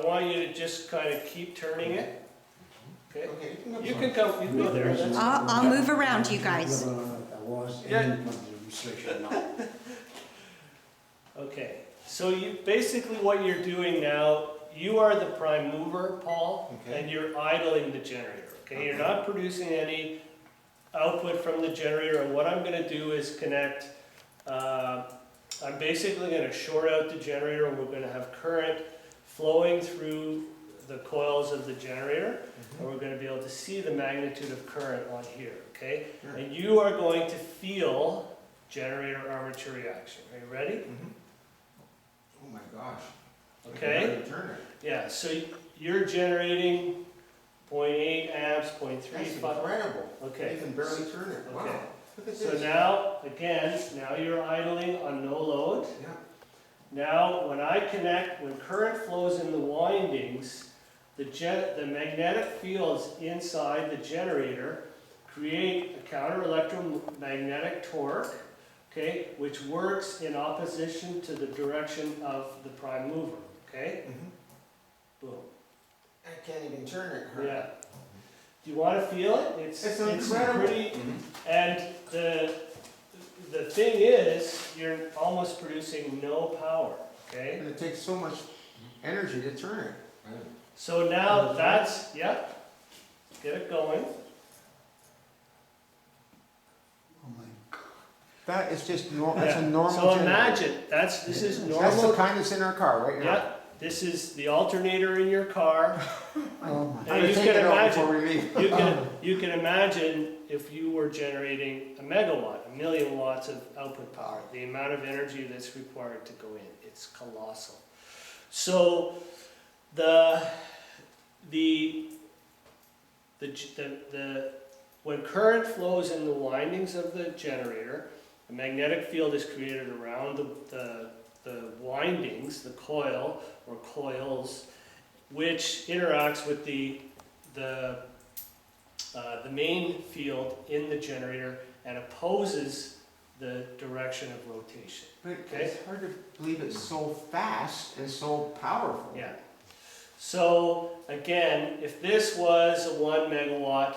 want you to just kind of keep turning it. Okay? Okay, You can go there. That's I'll move around you guys. Yeah. Okay, so basically what you're doing now, you are the prime mover, Paul, Okay. and you're idling the generator, okay? You're not producing any output from the generator, and what I'm gonna do is connect, I'm basically gonna short out the generator, and we're gonna have current flowing through the coils of the generator, and we're gonna be able to see the magnitude of current on here, okay? Sure. And you are going to feel generator armature reaction. Are you ready? Oh my gosh. I Okay. can barely turn it. Yeah, so you're generating 0.8 amps, That's 0.35. incredible. I Okay. can barely turn it. Okay. Wow. Look at So this. now, again, now you're idling on no load. Yeah. Now, when I connect, when current flows in the windings, the magnetic fields inside the generator create a counter electromagnetic torque, okay, which works in opposition to the direction of the prime mover, okay? Boom. I can't even turn it. Herb. Yeah. Do you want to feel it? It's incredible. pretty, and the thing is, you're almost producing no power, okay? And it takes so much energy to turn it. So now that's, yeah, get it going. That is just normal. That's Yeah. a normal. So generator. imagine, this is That's the normal. kind that's in our car right now. Yeah, this is the alternator in your car. Oh my. Now I'm gonna you take can it out imagine- before we leave. You can imagine if you were generating a megawatt, 1,000,000 watts of output power, the amount of energy that's required to go in, it's colossal. So when current flows in the windings of the generator, a magnetic field is created around the windings, the coil or coils, which interacts with the main field in the generator and opposes the direction of rotation. But Okay. it's hard to believe it's so fast and so powerful. Yeah. So again, if this was a 1 megawatt,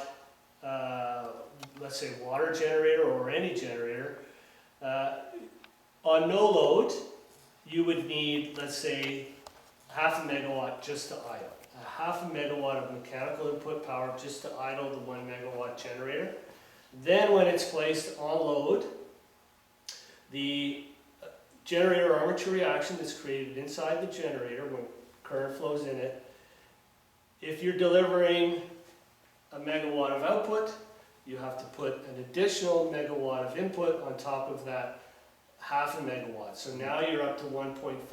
let's say water generator or any generator, on no load, you would need, let's say, 0.5 megawatt just to idle. 0.5 megawatt of mechanical input power just to idle the 1 megawatt generator. Then when it's placed on load, the generator armature reaction that's created inside the generator when current flows in it. If you're delivering a megawatt of output, you have to put an additional megawatt of input on top of that 0.5 megawatt. So now you're up to 1.5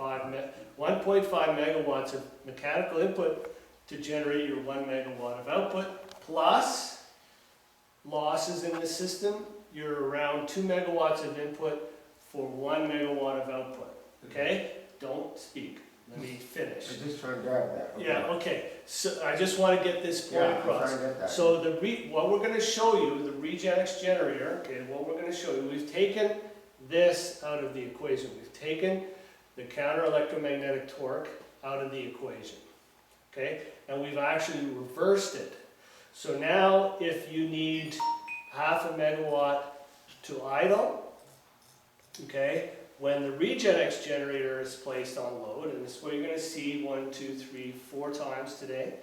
megawatts of mechanical input to generate your 1 megawatt of output, plus losses in the system. You're around 2 megawatts of input for 1 megawatt of output. Okay? Don't speak. Let me finish. I'm just trying to grab that. Okay. Yeah, okay. So I just want to get this point Yeah, I'm across. trying to get that. So what we're going to show you, the Regenerative generator, okay, what we're going to show you, we've taken this out of the equation. We've taken the counter electromagnetic torque out of the equation, okay? And we've actually reversed it. So now if you need 0.5 megawatt to idle, okay, when the Regenerative generator is placed on load, and this is what you're going to see 1, 2, 3, 4 times today,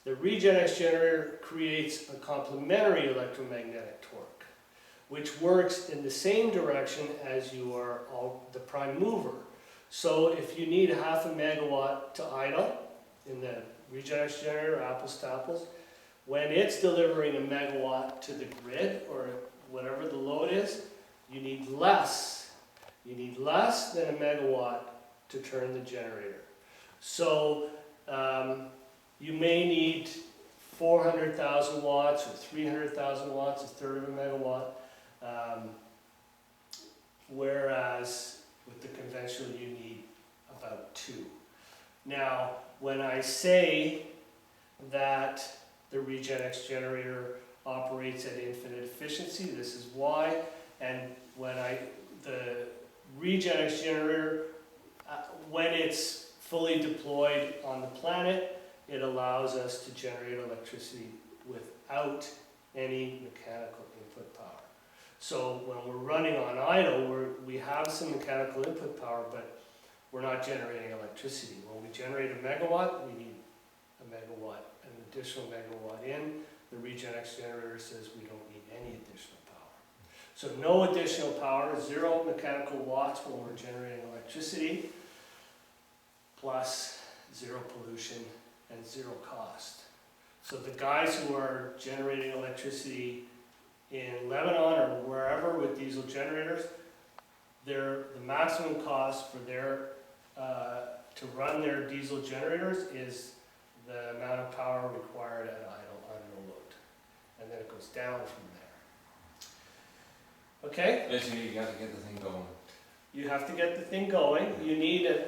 the Regenerative generator creates a complementary electromagnetic torque, which works in the same direction as the prime mover. So if you need 0.5 megawatt to idle in the Regenerative generator, apples to apples, when it's delivering a megawatt to the grid or whatever the load is, you need less. You need less than a megawatt to turn the generator. So you may need 400,000 watts or 300,000 watts, a third of a megawatt, whereas with the conventional you need about 2. Now, when I say that the Regenerative generator operates at infinite efficiency, this is why, and when the Regenerative generator, when it's fully deployed on the planet, it allows us to generate electricity without any mechanical input power. So when we're running on idle, we have some mechanical input power, but we're not generating electricity. When we generate a megawatt, we need a megawatt, an additional megawatt in. The Regenx generator says we don't need any additional power. So no additional power, 0 mechanical watts when we're generating electricity, plus 0 pollution and 0 cost. So the guys who are generating electricity in Lebanon or wherever with diesel generators, the maximum cost for their to run their diesel generators is the amount of power required at idle on no load, and then it goes down from there. Okay, Basically, you gotta get the thing going. you have to get the thing going. You need an